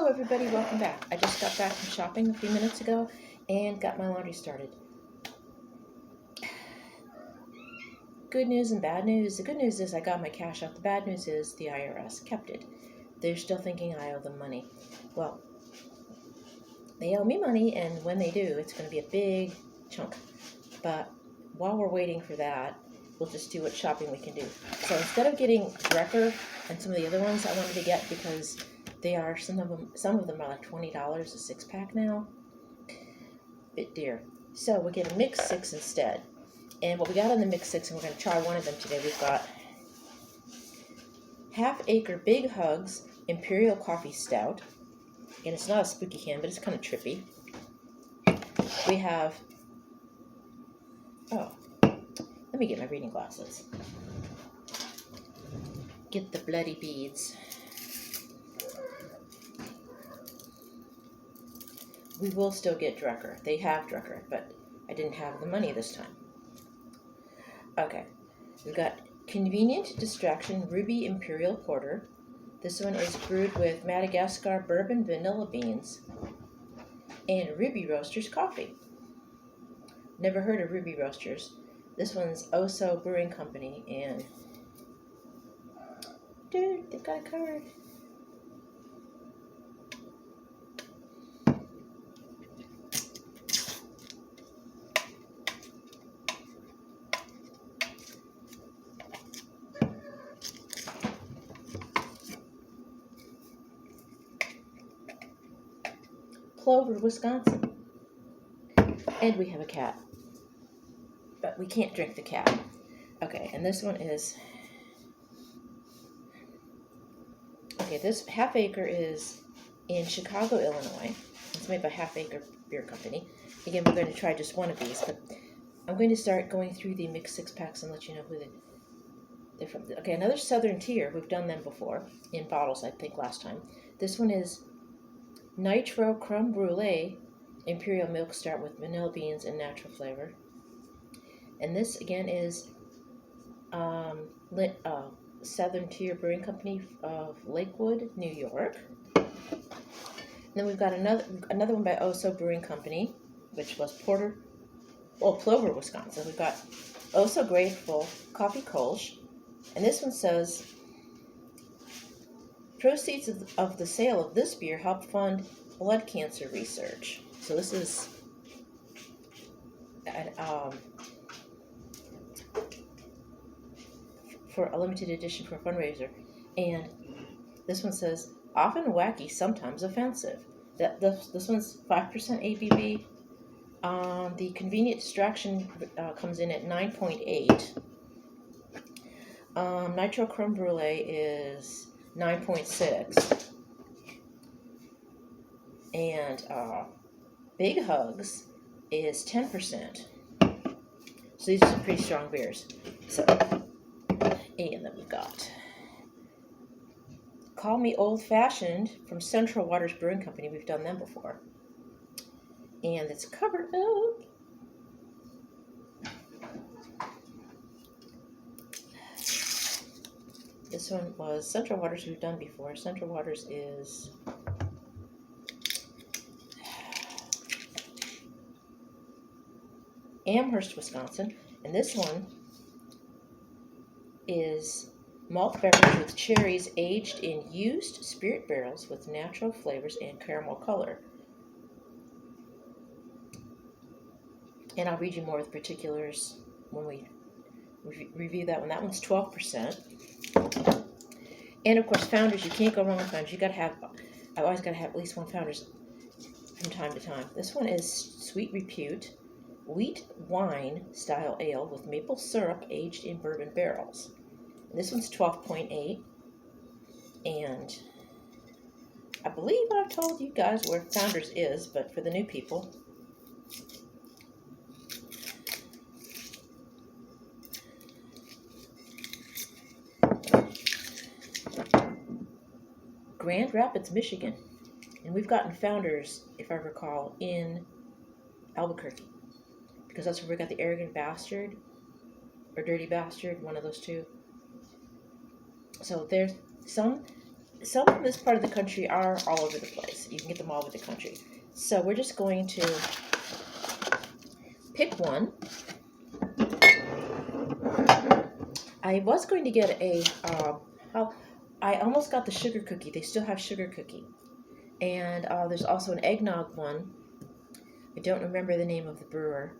Hello everybody, welcome back. I just got back from shopping a few minutes ago and got my laundry started. Good news and bad news. The good news is I got my cash out. The bad news is the IRS kept it. They're still thinking I owe them money. Well, they owe me money, and when they do, it's going to be a big chunk. But while we're waiting for that, we'll just do what shopping we can do. So instead of getting Brewer'S and some of the other ones I wanted to get because they are, some of them are like $20 a 6-pack now. Bit dear. So we'll get a mix 6 instead. And what we got in the mix 6, and we're going to try one of them today, we've got Half Acre Big Hugs Imperial Coffee Stout. And it's not a spooky can, but it's kind of trippy. We have, let me get my reading glasses. Get the bloody beads. We will still get Brewer'S. They have Brewer'S, but I didn't have the money this time. Okay, we've got Convenient Distraction Ruby Imperial Porter. This one is brewed with Madagascar bourbon vanilla beans and Ruby Roasters coffee. Never heard of Ruby Roasters. This one's Oso Brewing Company, and dude, they've got it covered. Clover, Wisconsin. And we have a cat. But we can't drink the cat. Okay, and this one is... Okay, this Half Acre is in Chicago, Illinois. It's made by Half Acre Beer Company. Again, we're going to try just one of these, but I'm going to start going through the mixed 6-packs and let you know who they're from. Okay, another Southern Tier. We've done them before in bottles, I think, last time. This one is Nitro Creme Brulee Imperial Milk Stout with vanilla beans and natural flavor. And this, again, is Southern Tier Brewing Company of Lakewood, New York. And then we've got another one by Oso Brewing Company, which was Plover, Wisconsin. We've got Oso Grateful Coffee Kolsch. And this one says, proceeds of the sale of this beer help fund blood cancer research. So this is for a limited edition for a fundraiser. And this one says, often wacky, sometimes offensive. This one's 5% ABV. The Convenient Distraction comes in at 9.8. Nitro Creme Brulee is 9.6. And Big Hugs is 10%. So these are some pretty strong beers. So, and then we've got Call Me Old Fashioned from Central Waters Brewing Company. We've done them before. And it's covered up. This one was Central Waters we've done before. Central Waters is Amherst, Wisconsin. And this one is malt beverage with cherries aged in used spirit barrels with natural flavors and caramel color. And I'll read you more of the particulars when we review that one. That one's 12%. And of course, Founders, you can't go wrong with Founders. I always got to have at least one Founders from time to time. This one is Sweet Repute wheat wine style ale with maple syrup aged in bourbon barrels. And this one's 12.8. And I believe I've told you guys where Founders is, but for the new people, Grand Rapids, Michigan. And we've gotten Founders, if I recall, in Albuquerque, because that's where we got the Arrogant Bastard or Dirty Bastard, one of those two. So there's some some of this part of the country are all over the place. You can get them all over the country. So we're just going to pick one. I was going to get I almost got the sugar cookie. They still have sugar cookie. And there's also an eggnog one. I don't remember the name of the brewer.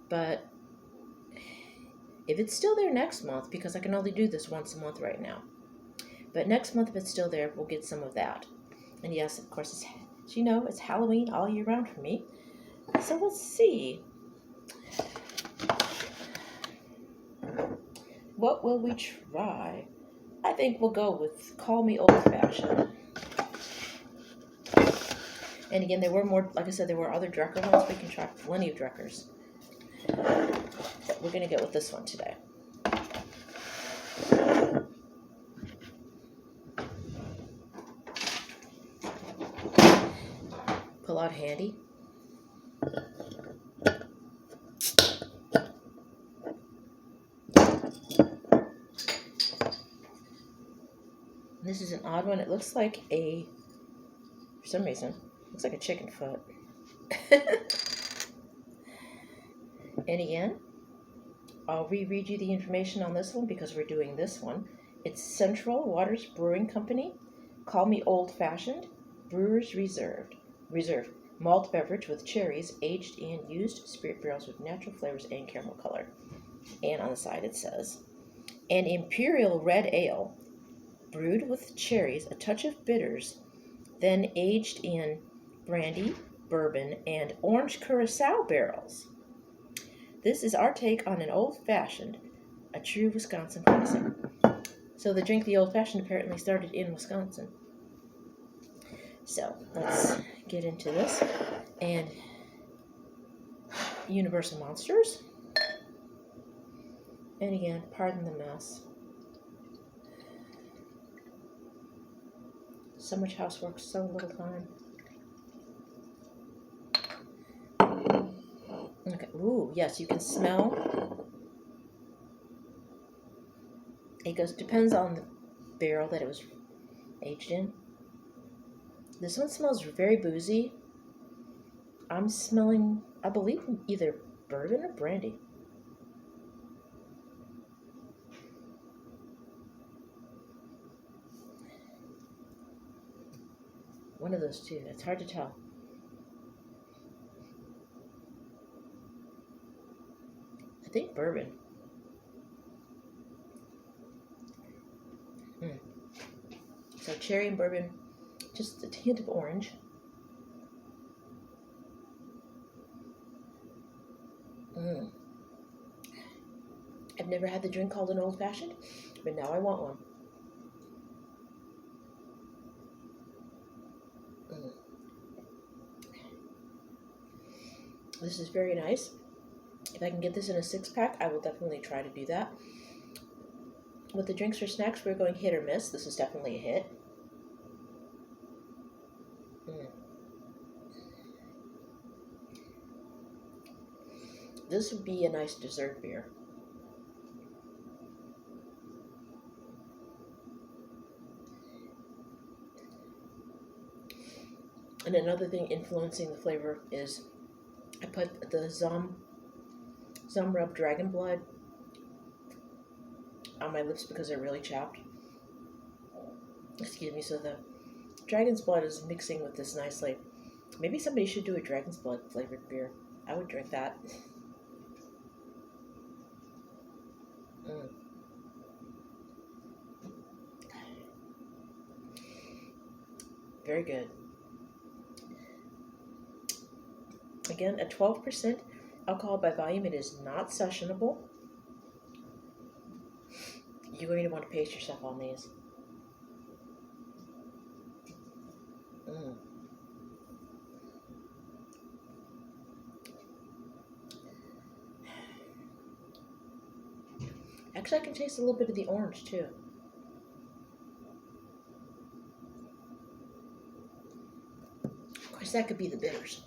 But if it's still there next month, because I can only do this once a month right now. But next month, if it's still there, we'll get some of that. And yes, of course, as you know, it's Halloween all year round for me. So let's see. What will we try? I think we'll go with Call Me Old Fashioned. And again, there were more, like I said, there were other Drecker ones. We can try plenty of Dreckers. But we're going to go with this one today. Pull out handy. This is an odd one. It looks like for some reason, looks like a chicken foot. And again, I'll reread you the information on this one because we're doing this one. It's Central Waters Brewing Company. Call Me Old Fashioned. Brewer's Reserve. Malt beverage with cherries aged in used spirit barrels with natural flavors and caramel color. And on the side it says, an imperial red ale brewed with cherries, a touch of bitters, then aged in brandy, bourbon, and orange curacao barrels. This is our take on an old-fashioned, a true Wisconsin classic. So the drink, the old-fashioned, apparently started in Wisconsin. So let's get into this. And Universal Monsters. And again, pardon the mess. So much housework, so little time. Okay. Ooh, yes, you can smell. It goes, depends on the barrel that it was aged in. This one smells very boozy. I'm smelling, I believe, either bourbon or brandy. One of those two. It's hard to tell. I think bourbon. So cherry and bourbon, just a hint of orange. I've never had the drink called an old fashioned, but now I want one. This is very nice. If I can get this in a 6-pack, I will definitely try to do that. With the drinks or snacks, we're going hit or miss. This is definitely a hit. This would be a nice dessert beer. And another thing influencing the flavor is I put the Zum Rub Dragon Blood on my lips because they're really chapped. Excuse me, so the Dragon's Blood is mixing with this nicely. Maybe somebody should do a Dragon's Blood flavored beer. I would drink that. Very good. Again, at 12% alcohol by volume, it is not sessionable. You're going to want to pace yourself on these. Actually, I can taste a little bit of the orange, too. Of course, that could be the bitters.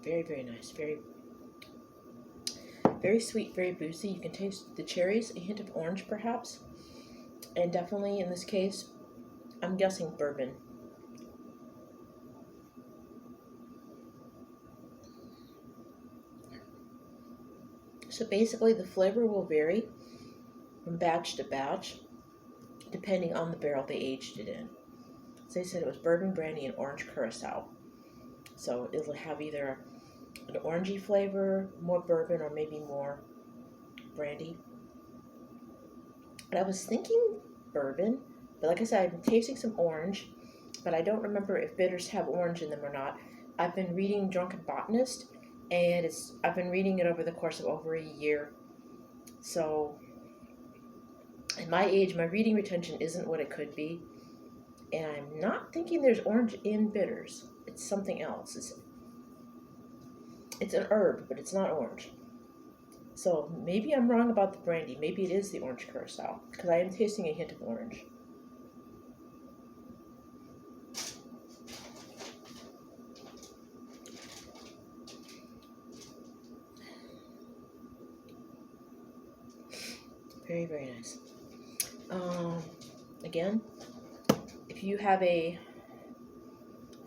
Very, very nice. Very, very sweet, very boozy. You can taste the cherries, a hint of orange perhaps, and definitely in this case, I'm guessing bourbon. So basically the flavor will vary from batch to batch depending on the barrel they aged it in. As I said, it was bourbon, brandy, and orange curacao. So it'll have either an orangey flavor, more bourbon, or maybe more brandy. But I was thinking bourbon, but like I said, I'm tasting some orange, but I don't remember if bitters have orange in them or not. I've been reading Drunken Botanist, and I've been reading it over the course of over a year. So at my age, my reading retention isn't what it could be, and I'm not thinking there's orange in bitters. It's something else. It's an herb, but it's not orange. So maybe I'm wrong about the brandy. Maybe it is the orange curacao, because I am tasting a hint of orange. Very, very nice. Again, if you have a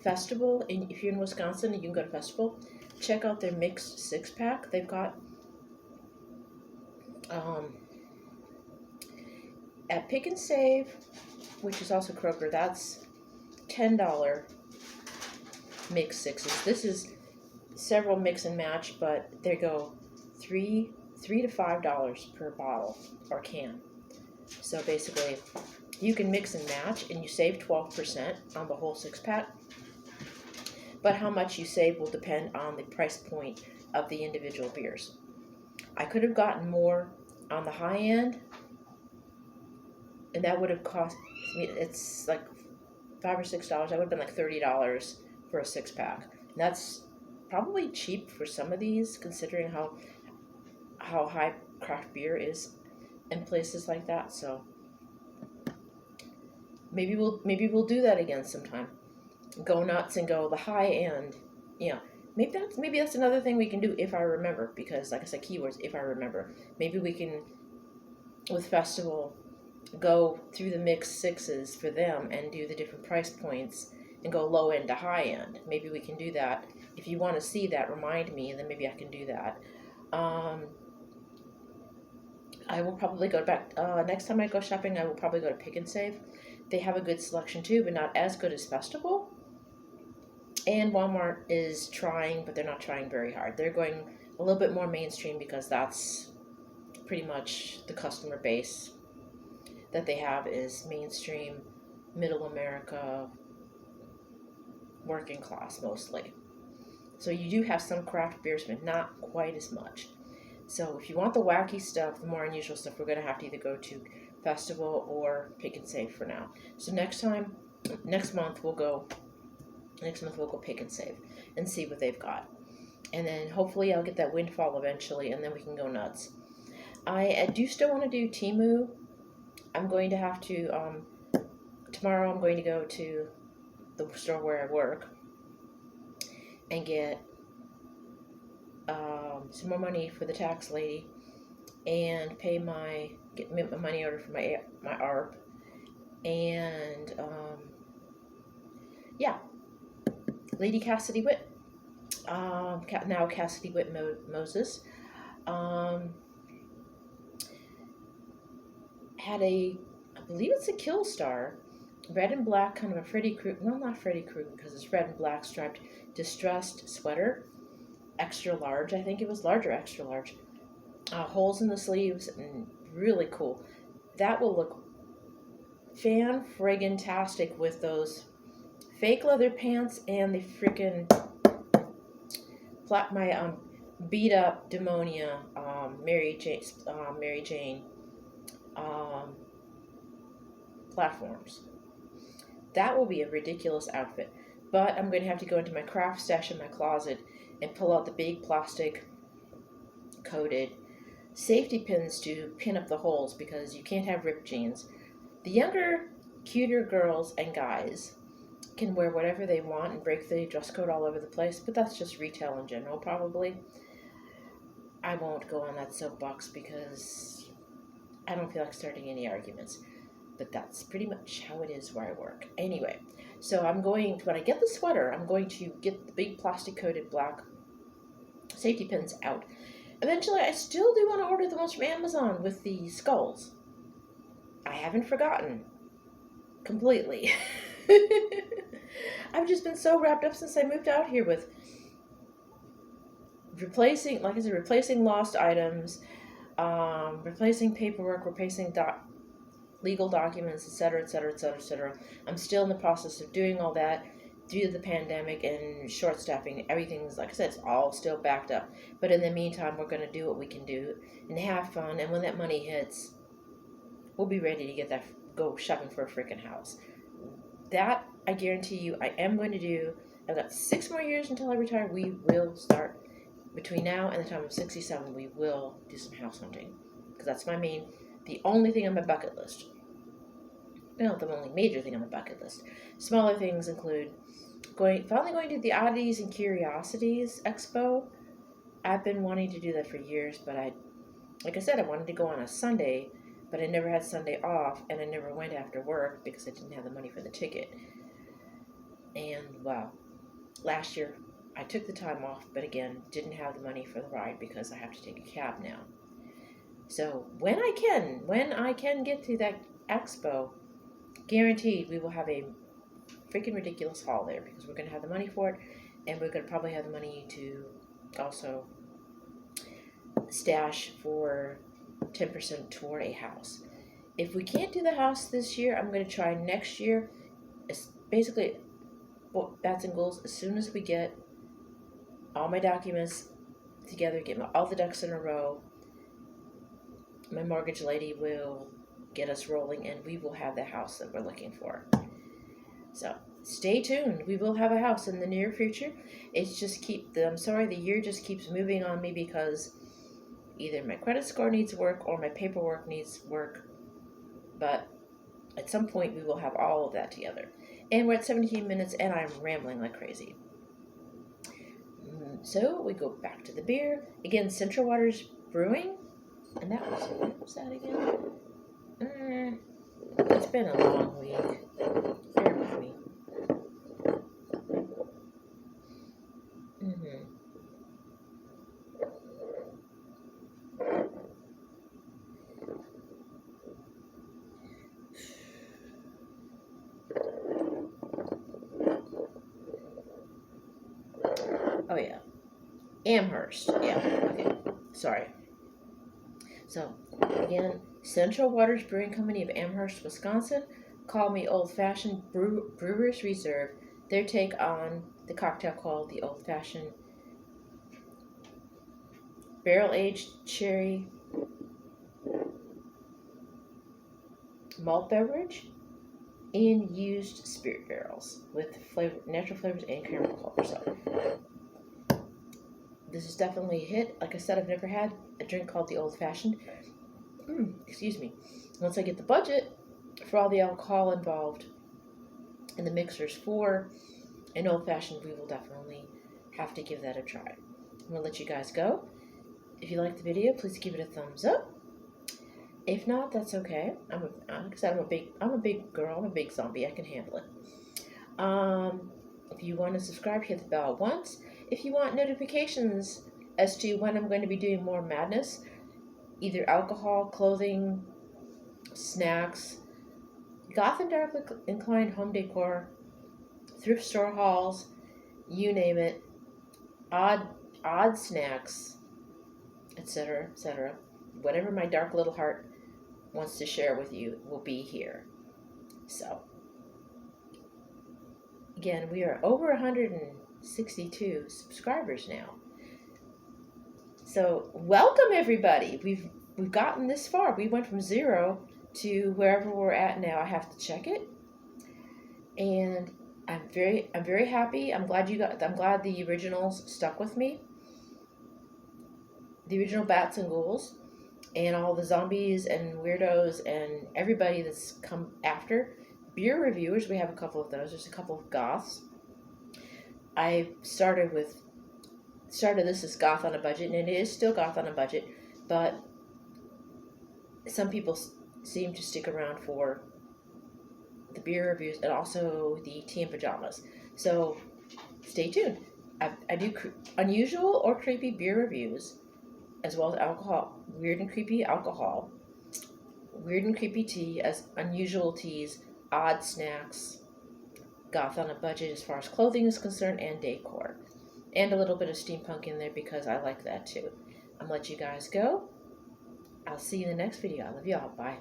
festival, and if you're in Wisconsin and you can go to a festival, check out their mixed 6-pack. They've got at Pick and Save, which is also Kroger, that's $10 mix sixes. This is several mix and match, but they go $3 to $5 per bottle or can. So basically, you can mix and match, and you save 12% on the whole 6-pack. But how much you save will depend on the price point of the individual beers. I could have gotten more on the high end, and that would have cost me, it's like $5 or $6. That would have been like $30 for a 6-pack. And that's probably cheap for some of these, considering how high craft beer is in places like that. So maybe we'll do that again sometime. Go nuts and go the high end. Yeah, maybe that's another thing we can do if I remember, because like I said, keywords, if I remember. Maybe we can, with festival, go through the mixed sixes for them and do the different price points and go low end to high end. Maybe we can do that. If you want to see that, remind me, and then maybe I can do that. I will probably go back, next time I go shopping, I will probably go to Pick and Save. They have a good selection too, but not as good as Festival. And Walmart is trying, but they're not trying very hard. They're going a little bit more mainstream because that's pretty much the customer base that they have is mainstream, middle America, working class mostly. So you do have some craft beers, but not quite as much. So if you want the wacky stuff, the more unusual stuff, we're going to have to either go to Festival or Pick and Save for now. So next month we'll go Pick and Save and see what they've got. And then hopefully I'll get that windfall eventually, and then we can go nuts. I do still want to do Temu. I'm going to have to, tomorrow I'm going to go to the store where I work and get some more money for the tax lady and get my money order for my ARP. And, yeah. Lady Cassidy Witt, now Cassidy Witt Moses, had I believe it's a Killstar, red and black, kind of a Freddy Krueger, no, not Freddy Krueger, because it's red and black striped, distressed sweater, extra large, I think it was large or extra large, holes in the sleeves, and really cool. That will look fan-friggin-tastic with those fake leather pants and the freaking my beat up Demonia Mary Jane platforms. That will be a ridiculous outfit. But I'm going to have to go into my craft stash in my closet and pull out the big plastic coated safety pins to pin up the holes, because you can't have ripped jeans. The younger, cuter girls and guys can wear whatever they want and break the dress code all over the place, but that's just retail in general, probably. I won't go on that soapbox because I don't feel like starting any arguments. But that's pretty much how it is where I work. Anyway, so when I get the sweater, I'm going to get the big plastic coated black safety pins out. Eventually, I still do want to order the ones from Amazon with the skulls. I haven't forgotten completely. I've just been so wrapped up since I moved out here with replacing, like I said, replacing lost items, replacing paperwork, replacing legal documents, etc., etc., etc., etc. I'm still in the process of doing all that due to the pandemic and short staffing. Everything's, like I said, it's all still backed up. But in the meantime, we're going to do what we can do and have fun. And when that money hits, we'll be ready to go shopping for a freaking house. That, I guarantee you, I am going to do. I've got 6 more years until I retire. We will start. Between now and the time of 67, we will do some house hunting. Because that's the only thing on my bucket list. Well, the only major thing on my bucket list. Smaller things include finally going to the Oddities and Curiosities Expo. I've been wanting to do that for years, but like I said, I wanted to go on a Sunday, but I never had Sunday off, and I never went after work because I didn't have the money for the ticket. And, wow, last year I took the time off, but again, didn't have the money for the ride because I have to take a cab now. So when I can get to that expo, guaranteed we will have a freaking ridiculous haul there because we're going to have the money for it, and we're going to probably have the money to also stash for 10% toward a house. If we can't do the house this year, I'm going to try next year. It's basically bats and goals. As soon as we get all my documents together, get all the ducks in a row, my mortgage lady will get us rolling, and we will have the house that we're looking for. So stay tuned. We will have a house in the near future. The year just keeps moving on me because either my credit score needs work or my paperwork needs work. But at some point we will have all of that together. And we're at 17 minutes and I'm rambling like crazy. So we go back to the beer. Again, Central Waters Brewing. And what was that again? It's been a long week. Bear with me. Oh yeah, Amherst. Yeah. Okay. Sorry. So again, Central Waters Brewing Company of Amherst, Wisconsin. Call me old-fashioned Brewer'S Reserve. Their take on the cocktail called the old-fashioned barrel-aged cherry malt beverage in used spirit barrels with natural flavors and caramel color. So this is definitely a hit. Like I said, I've never had a drink called the old-fashioned. Excuse me. Once I get the budget for all the alcohol involved and the mixers for an old-fashioned, we will definitely have to give that a try. I'm going to let you guys go. If you like the video, please give it a thumbs up. If not, that's okay. I'm a big girl. I'm a big zombie. I can handle it. If you want to subscribe, hit the bell once. If you want notifications as to when I'm going to be doing more madness, either alcohol, clothing, snacks, goth and dark inclined home decor, thrift store hauls, you name it, odd snacks, etc., etc. Whatever my dark little heart wants to share with you will be here. So, again, we are over 162 subscribers now. So, welcome everybody. We've gotten this far. We went from 0 to wherever we're at now. I have to check it. And I'm very happy. I'm glad the originals stuck with me. The original Bats and Ghouls, and all the zombies and weirdos and everybody that's come after. Beer reviewers, we have a couple of those. There's a couple of goths. I started with started this as goth on a budget, and it is still goth on a budget, but some people seem to stick around for the beer reviews and also the tea and pajamas. So stay tuned. I do unusual or creepy beer reviews, as well as alcohol, weird and creepy alcohol, weird and creepy tea, as unusual teas, odd snacks, goth on a budget as far as clothing is concerned, and decor. And a little bit of steampunk in there because I like that too. I'm going to let you guys go. I'll see you in the next video. I love y'all. Bye.